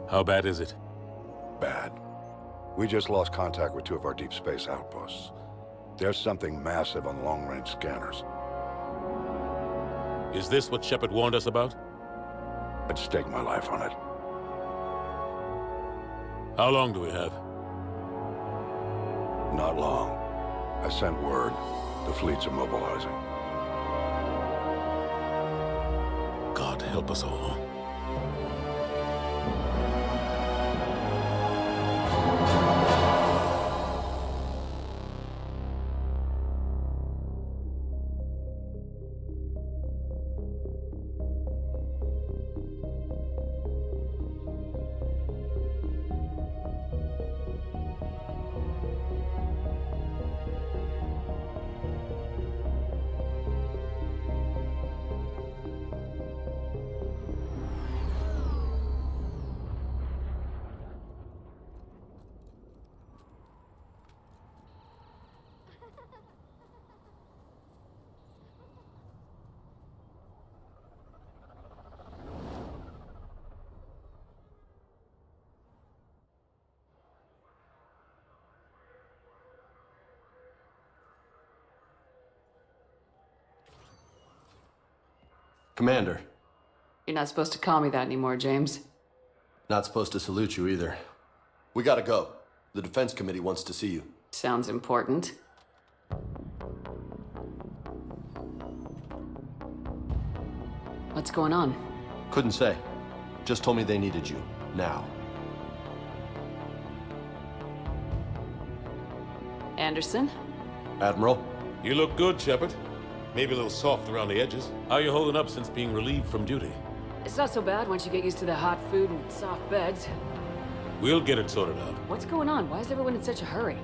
How bad is it? Bad. We just lost contact with 2 of our deep space outposts. There's something massive on long-range scanners. Is this what Shepard warned us about? I'd stake my life on it. How long do we have? Not long. I sent word. The fleets are mobilizing. God help us all. Commander. You're not supposed to call me that anymore, James. Not supposed to salute you either. We gotta go. The Defense Committee wants to see you. Sounds important. What's going on? Couldn't say. Just told me they needed you. Now. Anderson? Admiral? You look good, Shepard. Maybe a little soft around the edges. How are you holding up since being relieved from duty? It's not so bad once you get used to the hot food and soft beds. We'll get it sorted out. What's going on? Why is everyone in such a hurry?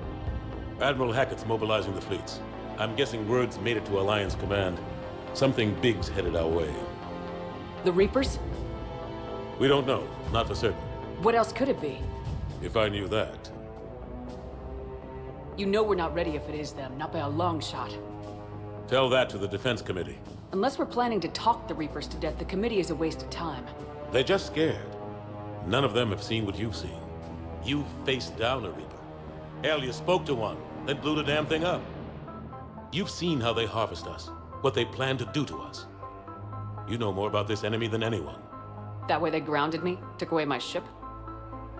Admiral Hackett's mobilizing the fleets. I'm guessing word's made it to Alliance Command. Something big's headed our way. The Reapers? We don't know. Not for certain. What else could it be? If I knew that. You know we're not ready if it is them, not by a long shot. Tell that to the Defense Committee. Unless we're planning to talk the Reapers to death, the committee is a waste of time. They're just scared. None of them have seen what you've seen. You've faced down a Reaper. Hell, you spoke to one, then blew the damn thing up. You've seen how they harvest us, what they plan to do to us. You know more about this enemy than anyone. That way they grounded me, took away my ship?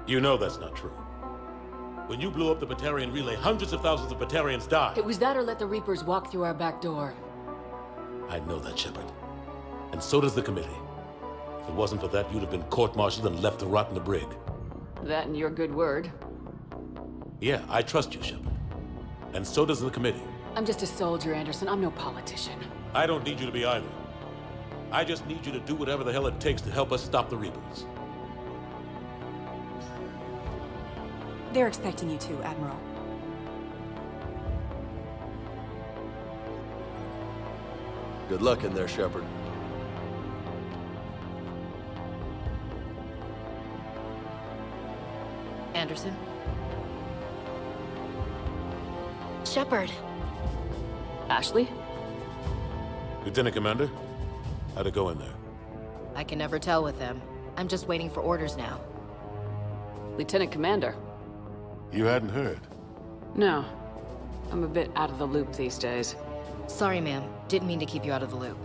You know that's not true. When you blew up the Batarian relay, hundreds of thousands of Batarians died. It was that or let the Reapers walk through our back door. I know that, Shepard. And so does the committee. If it wasn't for that, you'd have been court-martialed and left to rot in the brig. That and your good word. Yeah, I trust you, Shepard. And so does the committee. I'm just a soldier, Anderson. I'm no politician. I don't need you to be either. I just need you to do whatever the hell it takes to help us stop the Reapers. They're expecting you to, Admiral. Good luck in there, Shepard. Anderson? Shepard. Ashley? Lieutenant Commander, how'd it go in there? I can never tell with them. I'm just waiting for orders now. Lieutenant Commander? You hadn't heard. No. I'm a bit out of the loop these days. Sorry, ma'am. Didn't mean to keep you out of the loop.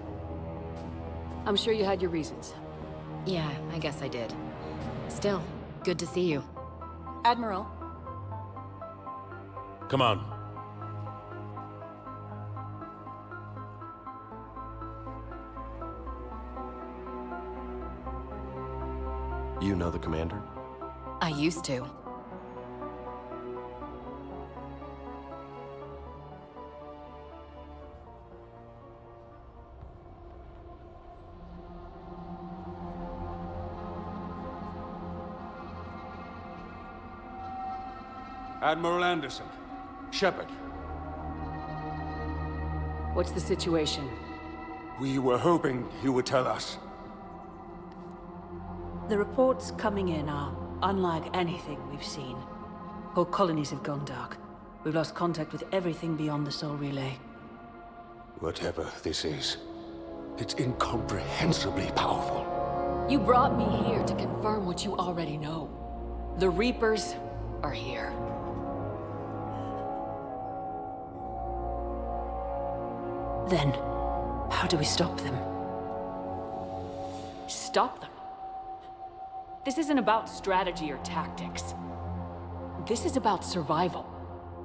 I'm sure you had your reasons. Yeah, I guess I did. Still, good to see you. Admiral. Come on. You know the commander? I used to. Admiral Anderson. Shepard. What's the situation? We were hoping you would tell us. The reports coming in are unlike anything we've seen. Whole colonies have gone dark. We've lost contact with everything beyond the Soul Relay. Whatever this is, it's incomprehensibly powerful. You brought me here to confirm what you already know. The Reapers are here. Then, how do we stop them? Stop them? This isn't about strategy or tactics. This is about survival.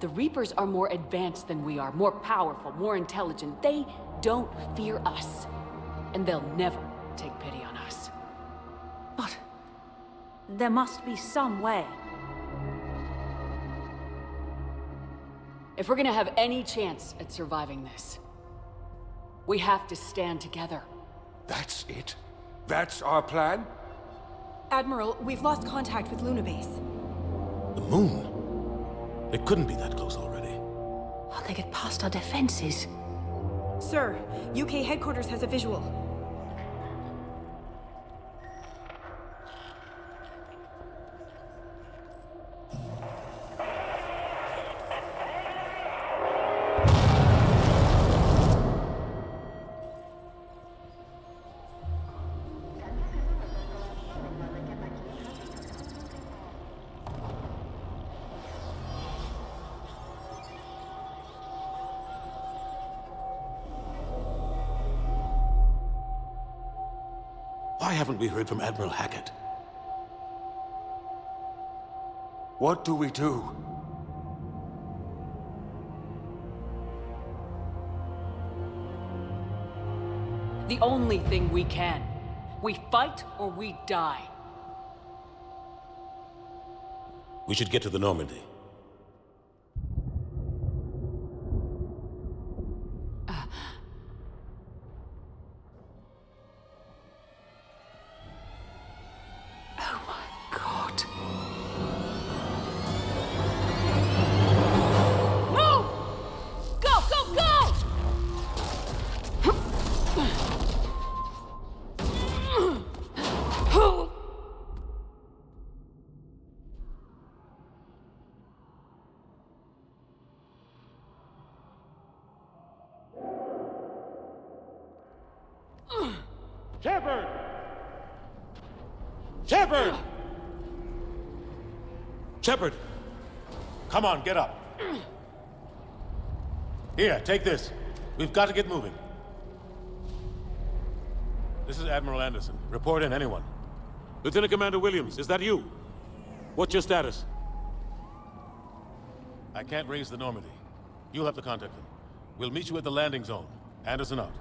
The Reapers are more advanced than we are, more powerful, more intelligent. They don't fear us. And they'll never take pity on us. But there must be some way. If we're gonna have any chance at surviving this, we have to stand together. That's it? That's our plan? Admiral, we've lost contact with Luna Base. The moon? It couldn't be that close already. How'd they get past our defenses? Sir, UK headquarters has a visual. Why haven't we heard from Admiral Hackett? What do we do? The only thing we can. We fight or we die. We should get to the Normandy. God. Move! Go, go, go! Shepard! Shepard! Shepard! Come on, get up. Here, take this. We've got to get moving. This is Admiral Anderson. Report in, anyone. Lieutenant Commander Williams, is that you? What's your status? I can't raise the Normandy. You'll have to contact them. We'll meet you at the landing zone. Anderson out.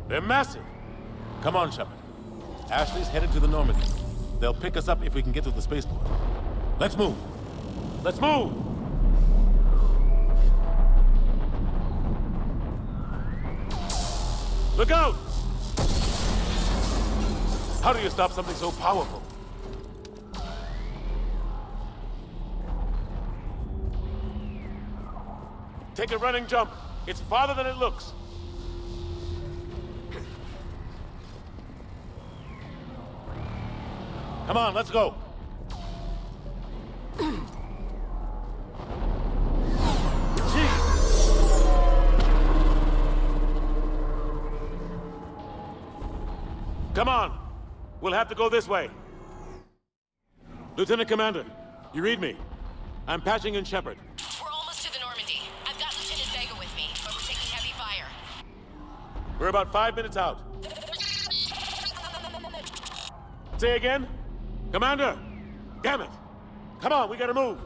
They're massive. Come on, Shepard. Ashley's headed to the Normandy. They'll pick us up if we can get to the spaceport. Let's move. Let's move! Look out! How do you stop something so powerful? Take a running jump. It's farther than it looks. Come on, let's go. Come on. We'll have to go this way. Lieutenant Commander, you read me? I'm patching in Shepard. We're almost to the Normandy. I've got Lieutenant Vega with me, but we're taking heavy fire. We're about 5 minutes out. Say again? Commander! Damn it! Come on, we gotta move!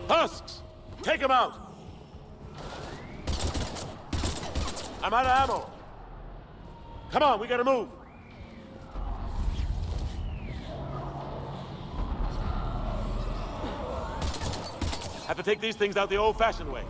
Husks! Take him out! I'm out of ammo! Come on, we gotta move! Have to take these things out the old-fashioned way.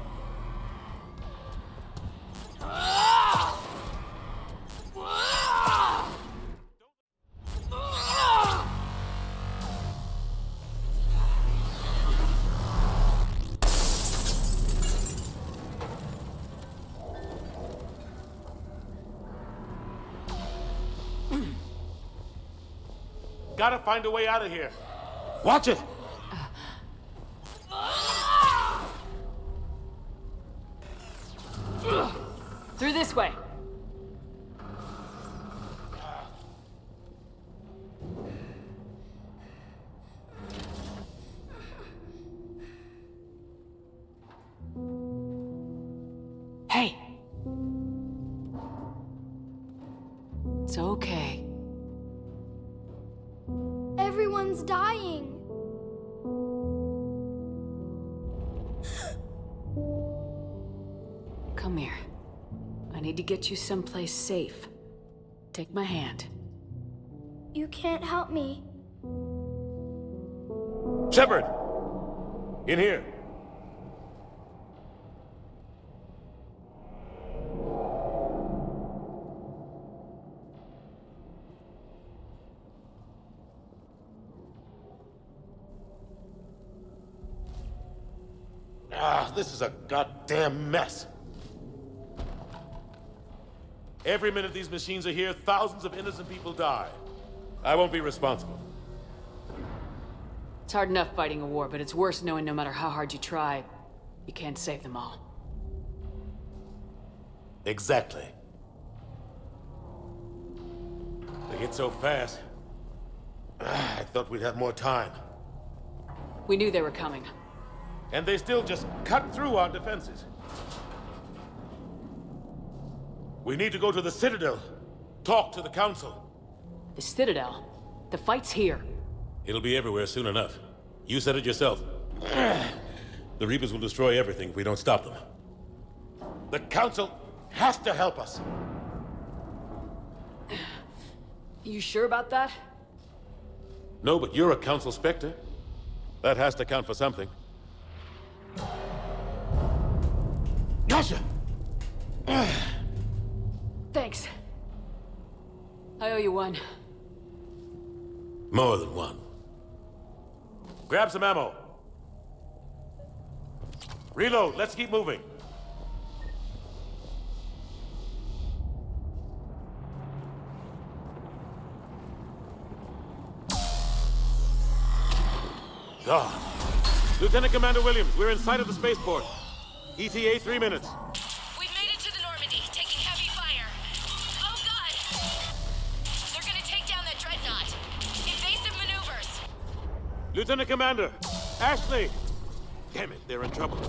gotta find a way out of here. Watch it! Through this way. Hey. It's okay. Everyone's dying. Come here. I need to get you someplace safe. Take my hand. You can't help me. Shepard! In here. This is a goddamn mess. Every minute these machines are here, thousands of innocent people die. I won't be responsible. It's hard enough fighting a war, but it's worse knowing no matter how hard you try, you can't save them all. Exactly. They hit so fast. I thought we'd have more time. We knew they were coming. And they still just cut through our defenses. We need to go to the Citadel. Talk to the Council. The Citadel? The fight's here. It'll be everywhere soon enough. You said it yourself. The Reapers will destroy everything if we don't stop them. The Council has to help us. You sure about that? No, but you're a Council Spectre. That has to count for something. Gotcha! Thanks. I owe you one. More than one. Grab some ammo. Reload, let's keep moving. God. Lieutenant Commander Williams, we're in sight of the spaceport. ETA 3 minutes. We've made it to the Normandy, taking heavy fire. Oh God! They're gonna take down that dreadnought. Invasive maneuvers. Lieutenant Commander, Ashley! Damn it, they're in trouble.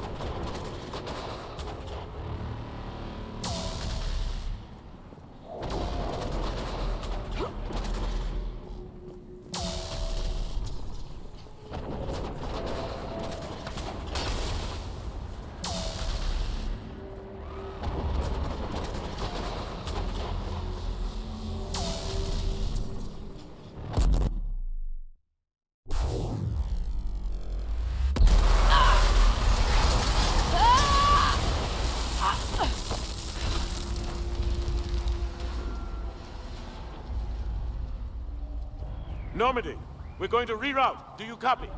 Normandy, we're going to reroute. Do you copy?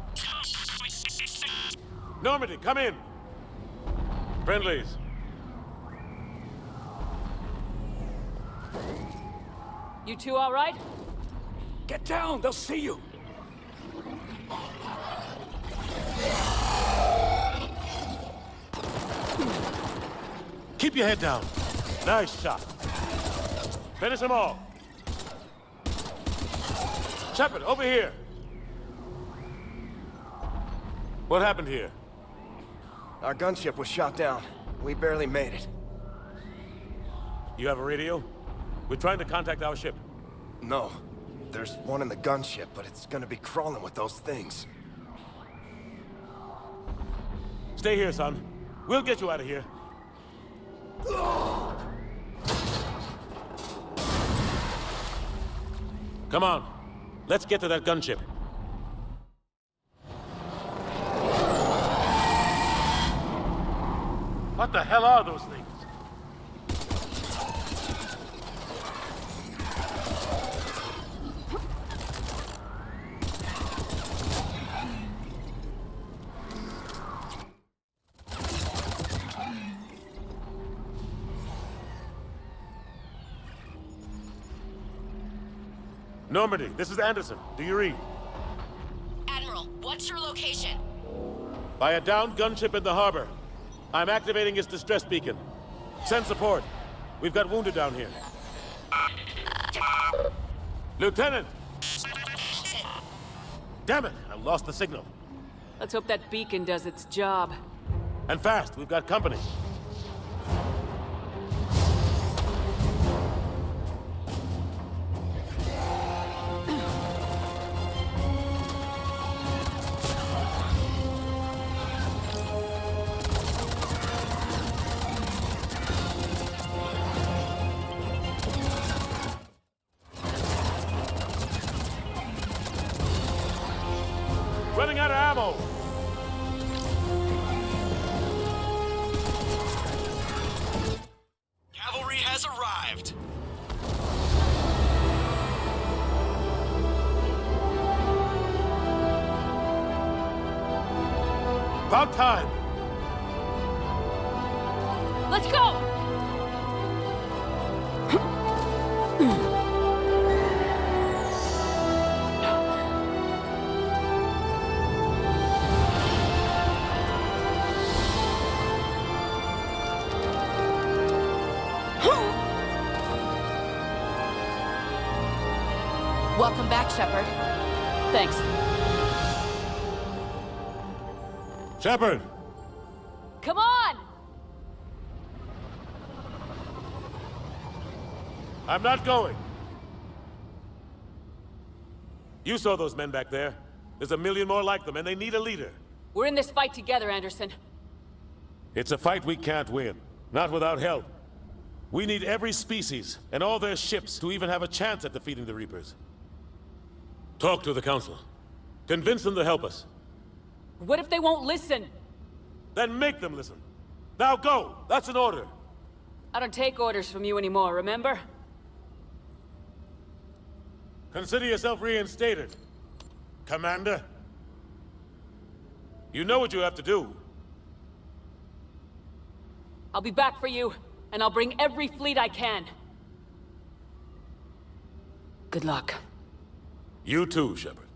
Normandy, come in. Friendlies. You two all right? Get down, they'll see you. Keep your head down. Nice shot. Finish them all. Shepard, over here. What happened here? Our gunship was shot down. We barely made it. You have a radio? We're trying to contact our ship. No. There's one in the gunship, but it's gonna be crawling with those things. Stay here, son. We'll get you out of here. Come on. Let's get to that gunship. What the hell are those things? Normandy, this is Anderson. Do you read? Admiral, what's your location? By a downed gunship in the harbor. I'm activating its distress beacon. Send support. We've got wounded down here. Lieutenant! Damn it! I lost the signal. Let's hope that beacon does its job. And fast, we've got company. Running out of ammo! Cavalry has arrived. About time! Let's go! Welcome back, Shepard. Thanks. Shepard! Come on! I'm not going. You saw those men back there. There's a million more like them, and they need a leader. We're in this fight together, Anderson. It's a fight we can't win. Not without help. We need every species, and all their ships, to even have a chance at defeating the Reapers. Talk to the Council. Convince them to help us. What if they won't listen? Then make them listen. Now go! That's an order! I don't take orders from you anymore, remember? Consider yourself reinstated, Commander. You know what you have to do. I'll be back for you, and I'll bring every fleet I can. Good luck. You too, Shepard.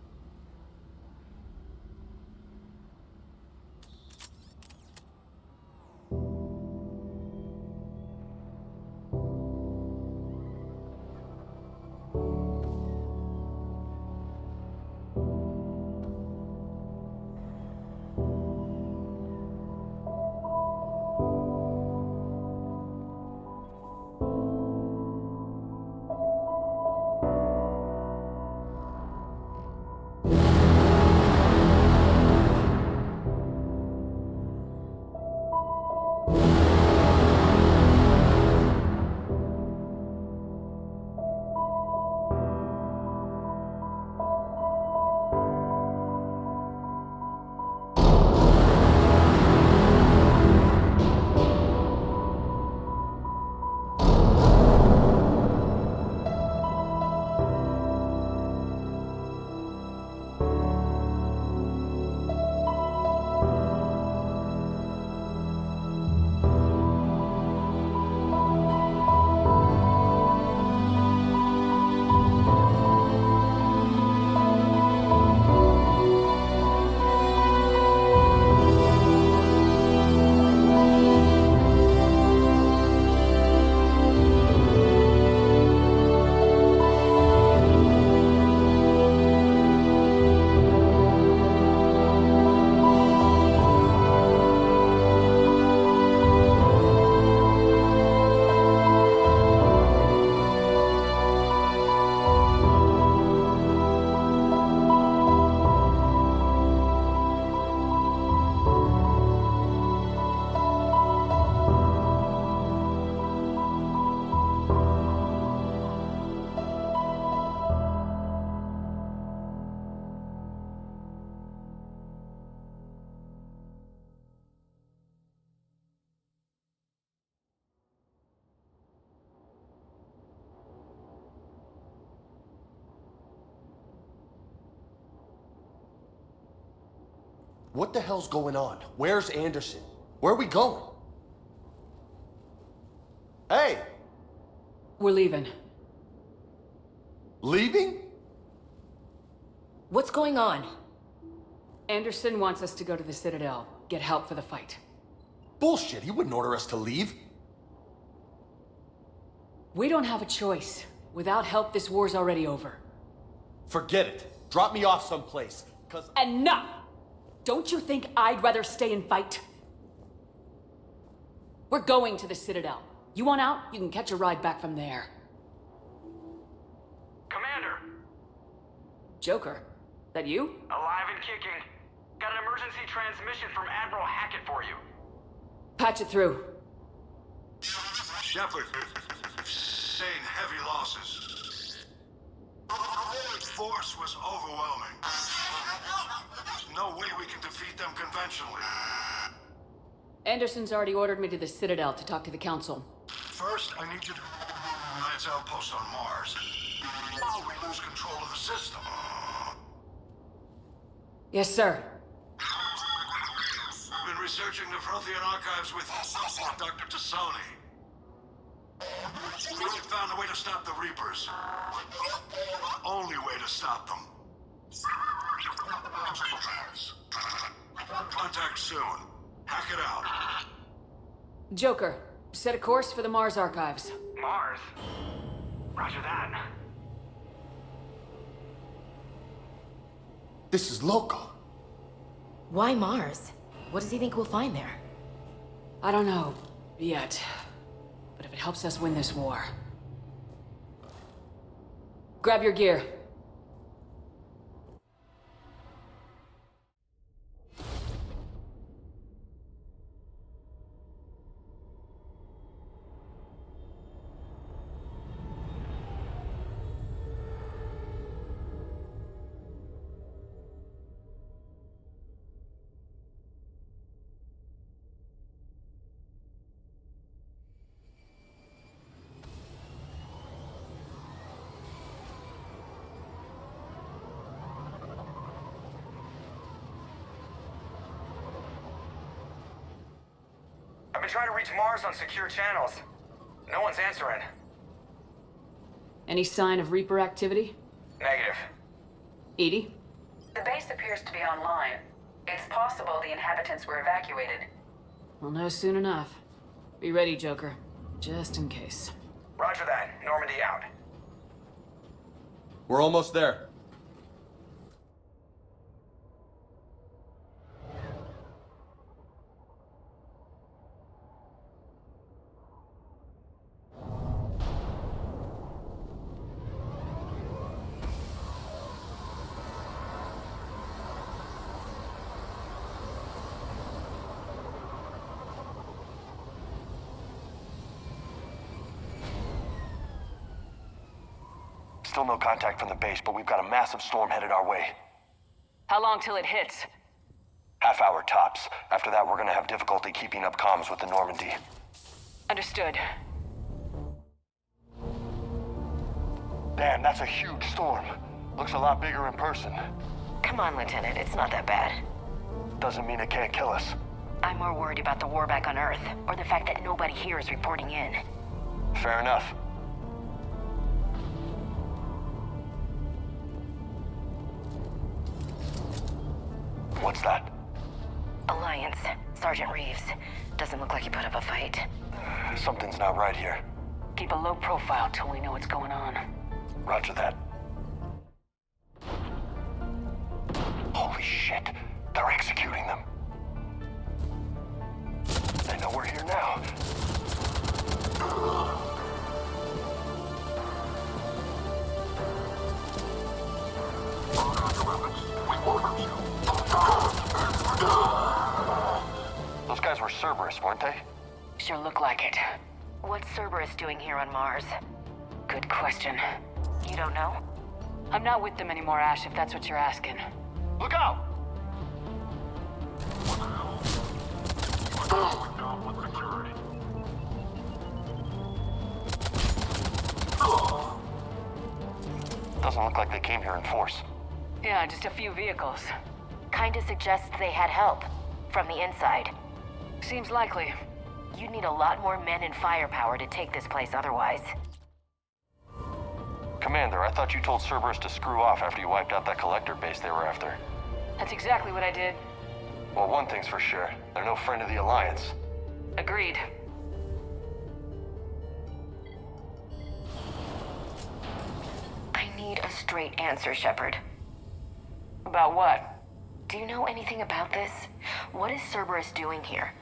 What the hell's going on? Where's Anderson? Where are we going? Hey! We're leaving. Leaving? What's going on? Anderson wants us to go to the Citadel, get help for the fight. Bullshit, he wouldn't order us to leave. We don't have a choice. Without help, this war's already over. Forget it. Drop me off someplace, cause... Enough! Don't you think I'd rather stay and fight? We're going to the Citadel. You want out? You can catch a ride back from there. Commander! Joker, that you? Alive and kicking. Got an emergency transmission from Admiral Hackett for you. Patch it through. Shepard, sustained heavy losses. The force was overwhelming. There's no way we can defeat them conventionally. Anderson's already ordered me to the Citadel to talk to the Council. First, I need you to Alliance outpost on Mars. Now we lose control of the system. Yes, sir. We've been researching the Prothean archives with Dr. Tassoni. We found a way to stop the Reapers. Only way to stop them. Contact soon. Hack it out. Joker, set a course for the Mars archives. Mars? Roger that. This is local. Why Mars? What does he think we'll find there? I don't know, yet. But if it helps us win this war... Grab your gear. I've been trying to reach Mars on secure channels. No one's answering. Any sign of Reaper activity? Negative. Edie? The base appears to be online. It's possible the inhabitants were evacuated. We'll know soon enough. Be ready, Joker. Just in case. Roger that. Normandy out. We're almost there. Still no contact from the base, but we've got a massive storm headed our way. How long till it hits? Half hour tops. After that, we're gonna have difficulty keeping up comms with the Normandy. Understood. Damn, that's a huge storm. Looks a lot bigger in person. Come on, Lieutenant. It's not that bad. Doesn't mean it can't kill us. I'm more worried about the war back on Earth, or the fact that nobody here is reporting in. Fair enough. What's that? Alliance. Sergeant Reeves. Doesn't look like he put up a fight. Something's not right here. Keep a low profile till we know what's going on. Roger that. Holy shit. They're executing them. They know we're here now. Those guys were Cerberus, weren't they? Sure look like it. What's Cerberus doing here on Mars? Good question. You don't know? I'm not with them anymore, Ash, if that's what you're asking. Look out! Doesn't look like they came here in force. Yeah, just a few vehicles. Kinda suggests they had help. From the inside. Seems likely. You'd need a lot more men and firepower to take this place otherwise. Commander, I thought you told Cerberus to screw off after you wiped out that collector base they were after. That's exactly what I did. Well, one thing's for sure. They're no friend of the Alliance. Agreed. I need a straight answer, Shepard. About what? Do you know anything about this? What is Cerberus doing here?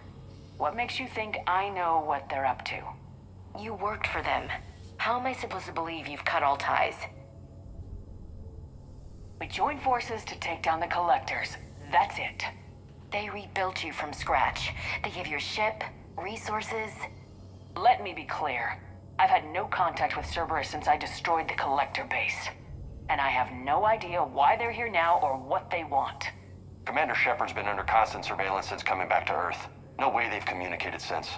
What makes you think I know what they're up to? You worked for them. How am I supposed to believe you've cut all ties? We joined forces to take down the Collectors. That's it. They rebuilt you from scratch. They gave you a ship, resources. Let me be clear. I've had no contact with Cerberus since I destroyed the Collector base. And I have no idea why they're here now or what they want. Commander Shepard's been under constant surveillance since coming back to Earth. No way they've communicated since.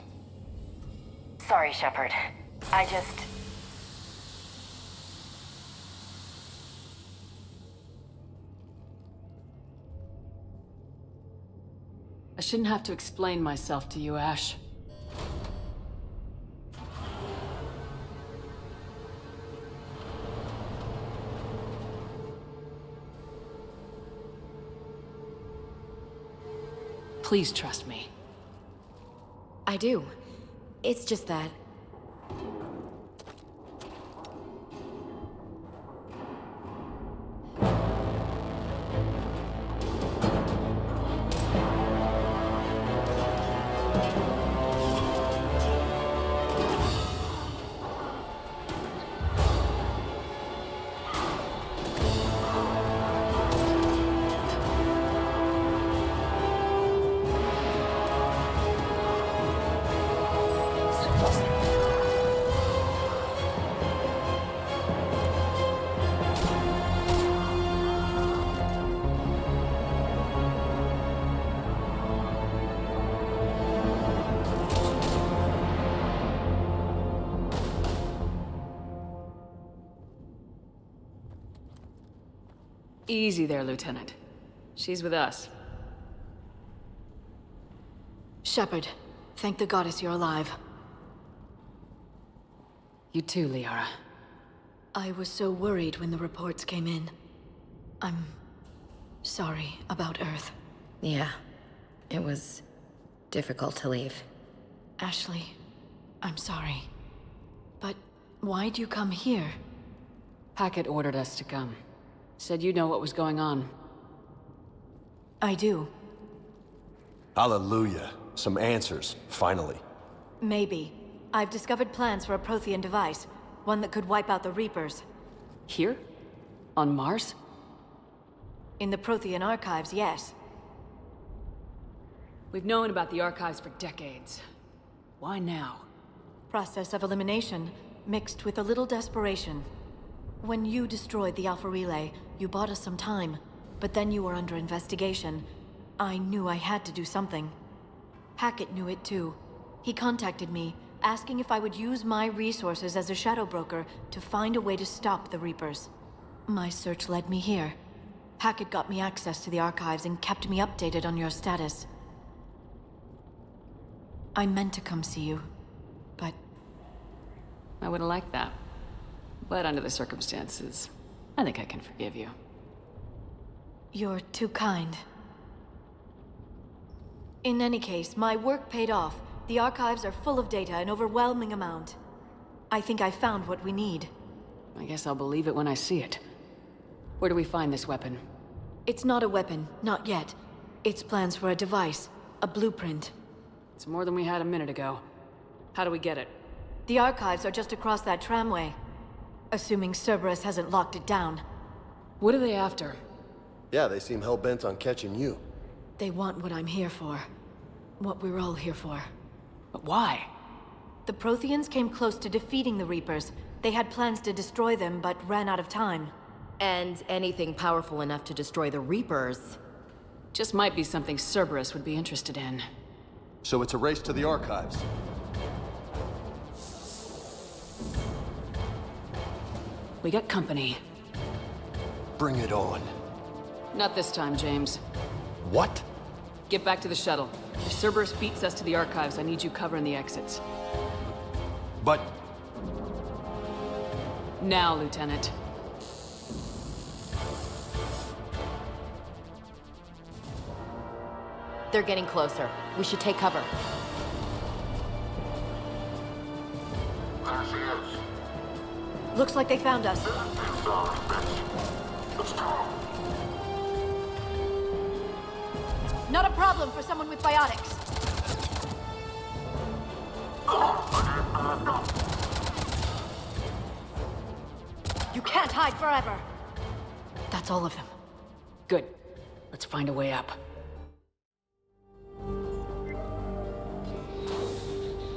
Sorry, Shepard. I just... I shouldn't have to explain myself to you, Ash. Please trust me. I do. It's just that... Easy there, Lieutenant. She's with us. Shepard, thank the goddess you're alive. You too, Liara. I was so worried when the reports came in. I'm sorry about Earth. Yeah. It was difficult to leave. Ashley, I'm sorry. But why'd you come here? Hackett ordered us to come. Said you know what was going on. I do. Hallelujah. Some answers, finally. Maybe. I've discovered plans for a Prothean device. One that could wipe out the Reapers. Here? On Mars? In the Prothean archives, yes. We've known about the archives for decades. Why now? Process of elimination, mixed with a little desperation. When you destroyed the Alpha Relay, you bought us some time. But then you were under investigation. I knew I had to do something. Hackett knew it too. He contacted me, asking if I would use my resources as a shadow broker to find a way to stop the Reapers. My search led me here. Hackett got me access to the archives and kept me updated on your status. I meant to come see you, but... I would've liked that. But under the circumstances, I think I can forgive you. You're too kind. In any case, my work paid off. The archives are full of data, an overwhelming amount. I think I found what we need. I guess I'll believe it when I see it. Where do we find this weapon? It's not a weapon, not yet. It's plans for a device, a blueprint. It's more than we had a minute ago. How do we get it? The archives are just across that tramway. Assuming Cerberus hasn't locked it down. What are they after? Yeah, they seem hell-bent on catching you. They want what I'm here for. What we're all here for. But why? The Protheans came close to defeating the Reapers. They had plans to destroy them, but ran out of time. And anything powerful enough to destroy the Reapers. Just might be something Cerberus would be interested in. So it's a race to the archives. We got company. Bring it on. Not this time, James. What? Get back to the shuttle. If Cerberus beats us to the archives, I need you covering the exits. But... Now, Lieutenant. They're getting closer. We should take cover. There she is. Looks like they found us. It's ours, bitch. Let's go. Not a problem for someone with biotics. You can't hide forever. That's all of them. Good. Let's find a way up.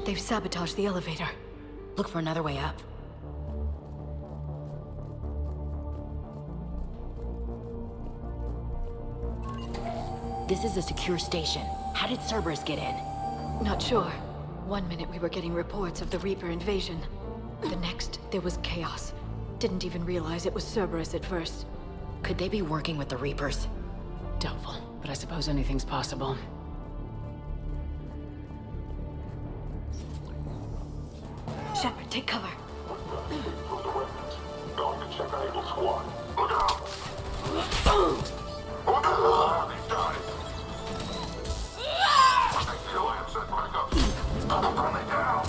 They've sabotaged the elevator. Look for another way up. This is a secure station. How did Cerberus get in? Not sure. One minute we were getting reports of the Reaper invasion. The next, there was chaos. Didn't even realize it was Cerberus at first. Could they be working with the Reapers? Doubtful, but I suppose anything's possible. Shepard, take cover. Going to check Eagle Squad. Look out! What the hell are these guys? I see a land set back up. Run me down.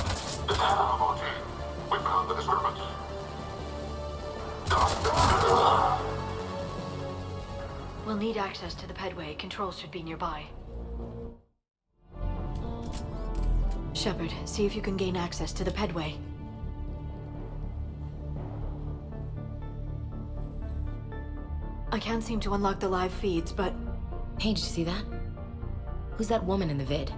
It's Bravo team. We found the disturbance. We'll need access to the pedway. Controls should be nearby. Shepard, see if you can gain access to the pedway. I can't seem to unlock the live feeds, but... Hey, did you see that? Who's that woman in the vid?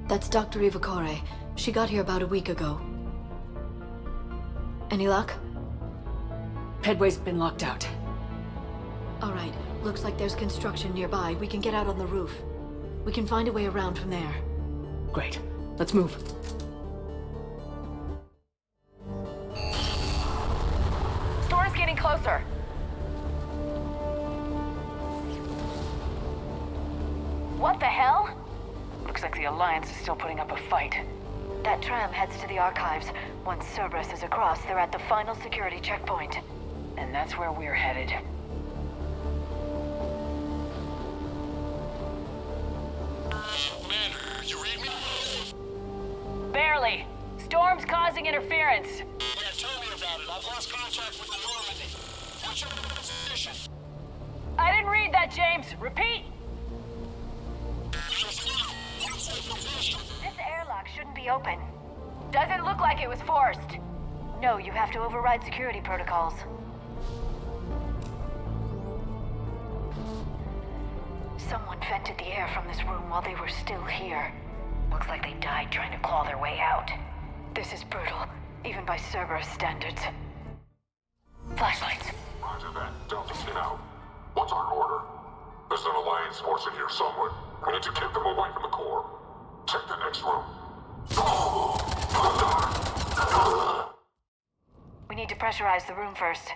That's Dr. Ivakore. She got here about a week ago. Any luck? Pedway's been locked out. All right. Looks like there's construction nearby. We can get out on the roof. We can find a way around from there. Great. Let's move. Storm's getting closer. What the hell? Looks like the Alliance is still putting up a fight. That tram heads to the archives. Once Cerberus is across, they're at the final security checkpoint. And that's where we're headed. Commander, you read me? Barely. Storm's causing interference. Yeah, tell me about it. I've lost contact with the Normandy. What's your position? I didn't read that, James. Repeat. This airlock shouldn't be open. Doesn't look like it was forced. No, you have to override security protocols. Someone vented the air from this room while they were still here. Looks like they died trying to claw their way out. This is brutal, even by Cerberus standards. Flashlights. Roger that. Delta's get out. What's our order? There's an Alliance force in here somewhere. We need to keep them away from the core. Check the next room. We need to pressurize the room first.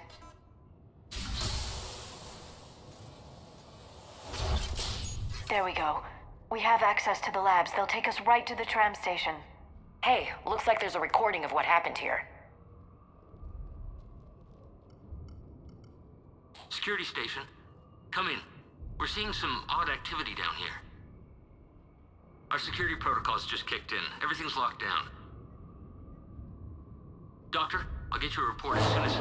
There we go. We have access to the labs. They'll take us right to the tram station. Hey, looks like there's a recording of what happened here. Security station. Come in. We're seeing some odd activity down here. Our security protocols just kicked in. Everything's locked down. Doctor, I'll get you a report as soon as...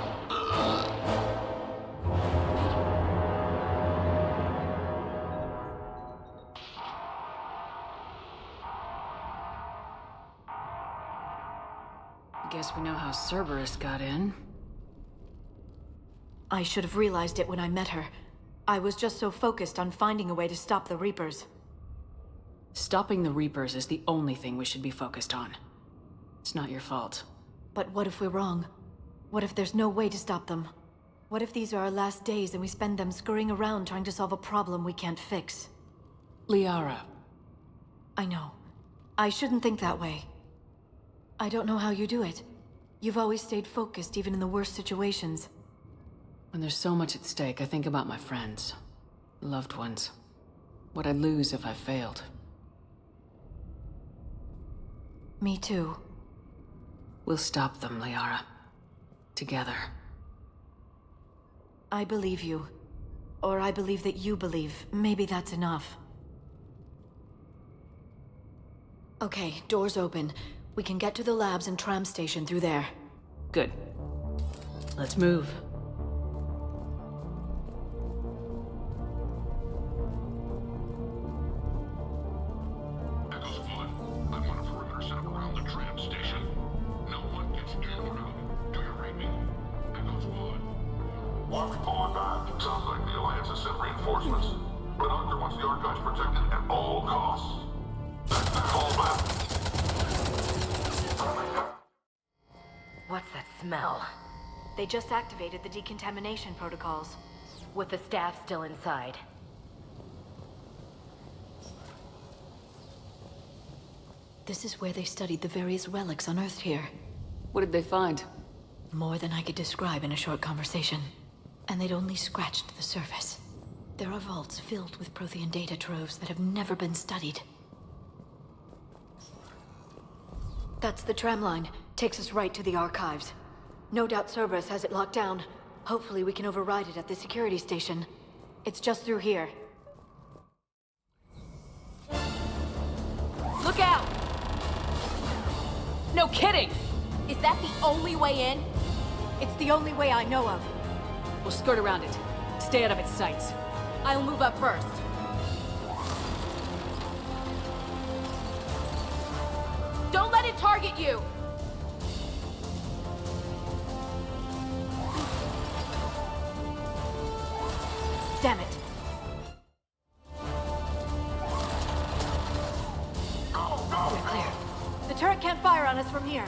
Guess we know how Cerberus got in. I should have realized it when I met her. I was just so focused on finding a way to stop the Reapers. Stopping the Reapers is the only thing we should be focused on. It's not your fault. But what if we're wrong? What if there's no way to stop them? What if these are our last days and we spend them scurrying around trying to solve a problem we can't fix? Liara. I know. I shouldn't think that way. I don't know how you do it. You've always stayed focused even in the worst situations. When there's so much at stake, I think about my friends, loved ones. What I'd lose if I failed. Me too. We'll stop them, Liara. together. I believe you. Or I believe that you believe. Maybe that's enough. Okay, doors open. We can get to the labs and tram station through there. Good. Let's move. Echoes 1. I want a perimeter set up around the tram station. No one gets in or out. Do you read me? Echoes 1. Why are we pulling back? Sounds like the Alliance has sent reinforcements. But Hunter wants the archives protected at all costs. Fall back. What's that smell? They just activated the decontamination protocols. With the staff still inside. This is where they studied the various relics unearthed here. What did they find? More than I could describe in a short conversation. And they'd only scratched the surface. There are vaults filled with Prothean data troves that have never been studied. That's the tram line. Takes us right to the archives. No doubt Cerberus has it locked down. Hopefully we can override it at the security station. It's just through here. Look out! No kidding! Is that the only way in? It's the only way I know of. We'll skirt around it. Stay out of its sights. I'll move up first. Don't let it target you! Damn it. We're clear. The turret can't fire on us from here.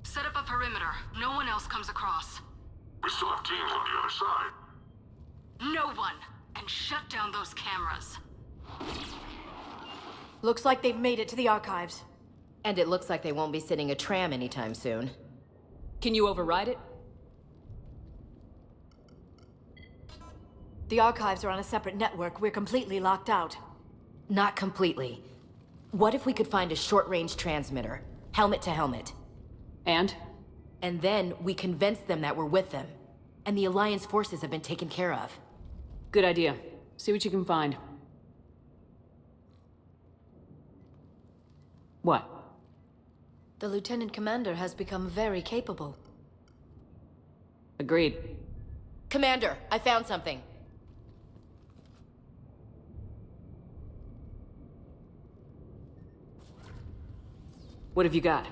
Set up a perimeter. No one else comes across. We still have teams on the other side. No one! And shut down those cameras. Looks like they've made it to the archives. And it looks like they won't be sitting a tram anytime soon. Can you override it? The archives are on a separate network. We're completely locked out. Not completely. What if we could find a short-range transmitter? Helmet to helmet. And? And then we convince them that we're with them. And the Alliance forces have been taken care of. Good idea. See what you can find. What? The Lieutenant Commander has become very capable. Agreed. Commander, I found something. What have you got?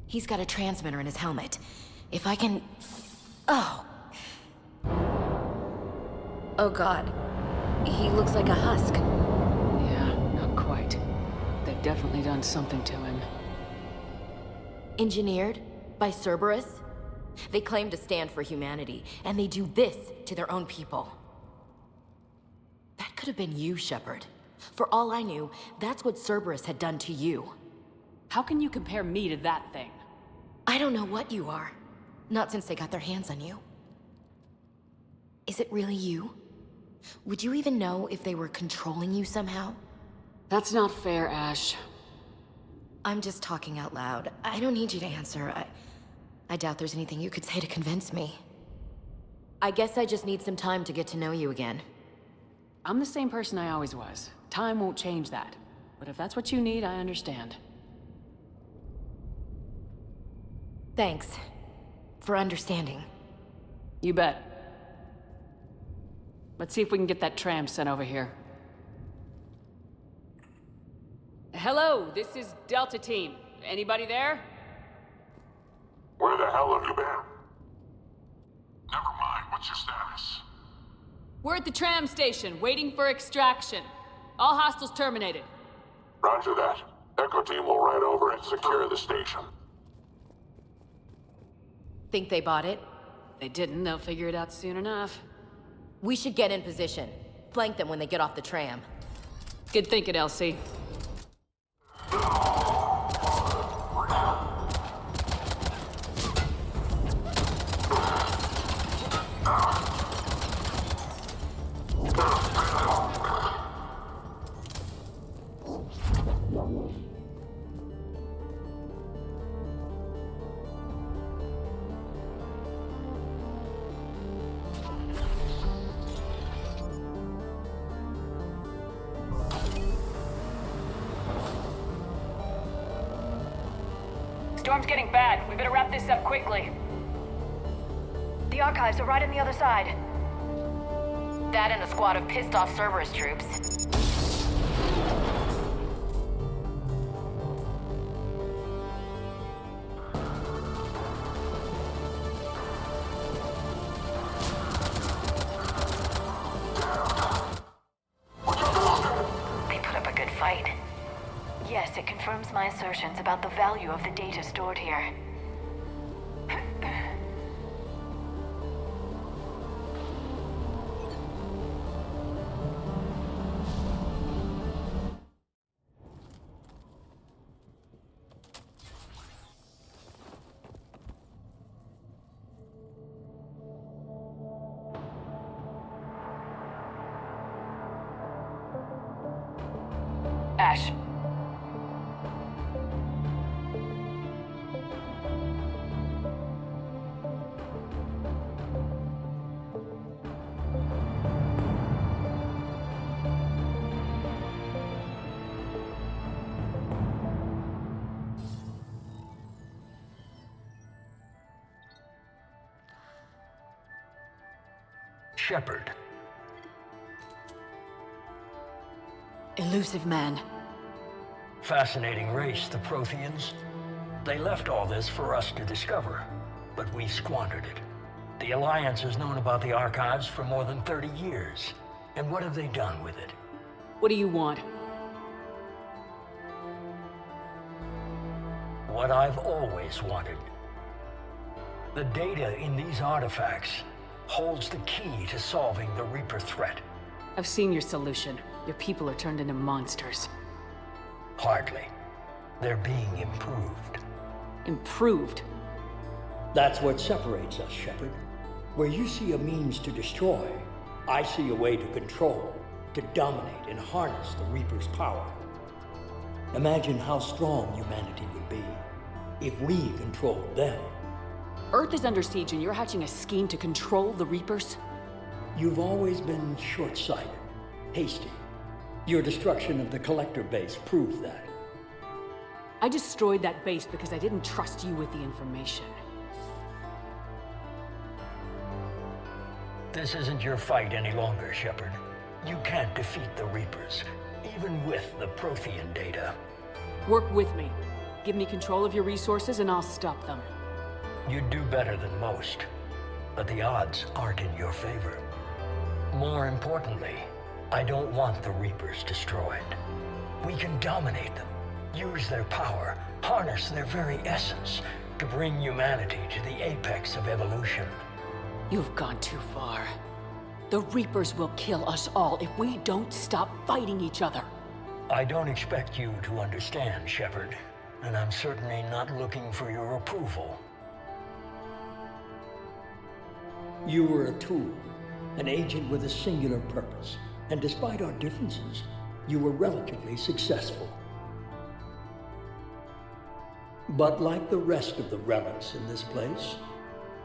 He's got a transmitter in his helmet. If I can... Oh. Oh god. He looks like a husk. Yeah, not quite. They've definitely done something to him. Engineered by Cerberus? They claim to stand for humanity, and they do this to their own people. That could have been you, Shepard. For all I knew, that's what Cerberus had done to you. How can you compare me to that thing? I don't know what you are. Not since they got their hands on you. Is it really you? Would you even know if they were controlling you somehow? That's not fair, Ash. I'm just talking out loud. I don't need you to answer. I doubt there's anything you could say to convince me. I guess I just need some time to get to know you again. I'm the same person I always was. Time won't change that. But if that's what you need, I understand. Thanks. For understanding. You bet. Let's see if we can get that tram sent over here. Hello, this is Delta Team. Anybody there? Where the hell have you been? Never mind, what's your status? We're at the tram station, waiting for extraction. All hostiles terminated. Roger that. Echo Team will ride over and secure the station. Think they bought it? If they didn't, they'll figure it out soon enough. We should get in position. Flank them when they get off the tram. Good thinking, Elsie. Storm's getting bad. We better wrap this up quickly. The archives are right on the other side. That and a squad of pissed-off Cerberus troops. They put up a good fight. Yes, it confirms my assertions about the value of the data stored here. Ash. Shepard. Elusive man. Fascinating race, the Protheans. They left all this for us to discover, but we squandered it. The Alliance has known about the archives for more than 30 years. And what have they done with it? What do you want? What I've always wanted. The data in these artifacts holds the key to solving the Reaper threat. I've seen your solution. Your people are turned into monsters. Hardly. They're being improved. Improved? That's what separates us, Shepard. Where you see a means to destroy, I see a way to control, to dominate and harness the Reaper's power. Imagine how strong humanity would be if we controlled them. Earth is under siege and you're hatching a scheme to control the Reapers? You've always been short-sighted, hasty. Your destruction of the Collector base proved that. I destroyed that base because I didn't trust you with the information. This isn't your fight any longer, Shepard. You can't defeat the Reapers, even with the Prothean data. Work with me. Give me control of your resources and I'll stop them. You'd do better than most, but the odds aren't in your favor. More importantly, I don't want the Reapers destroyed. We can dominate them, use their power, harness their very essence to bring humanity to the apex of evolution. You've gone too far. The Reapers will kill us all if we don't stop fighting each other. I don't expect you to understand, Shepard, and I'm certainly not looking for your approval. You were a tool, an agent with a singular purpose, and despite our differences, you were relatively successful. But like the rest of the relics in this place,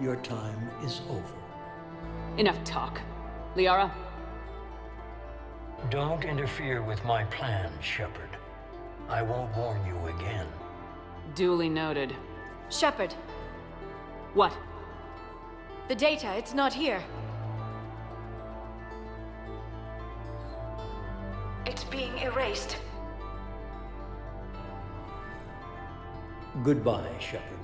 your time is over. Enough talk. Liara? Don't interfere with my plans, Shepard. I won't warn you again. Duly noted. Shepard. What? The data, it's not here. It's being erased. Goodbye, Shepard.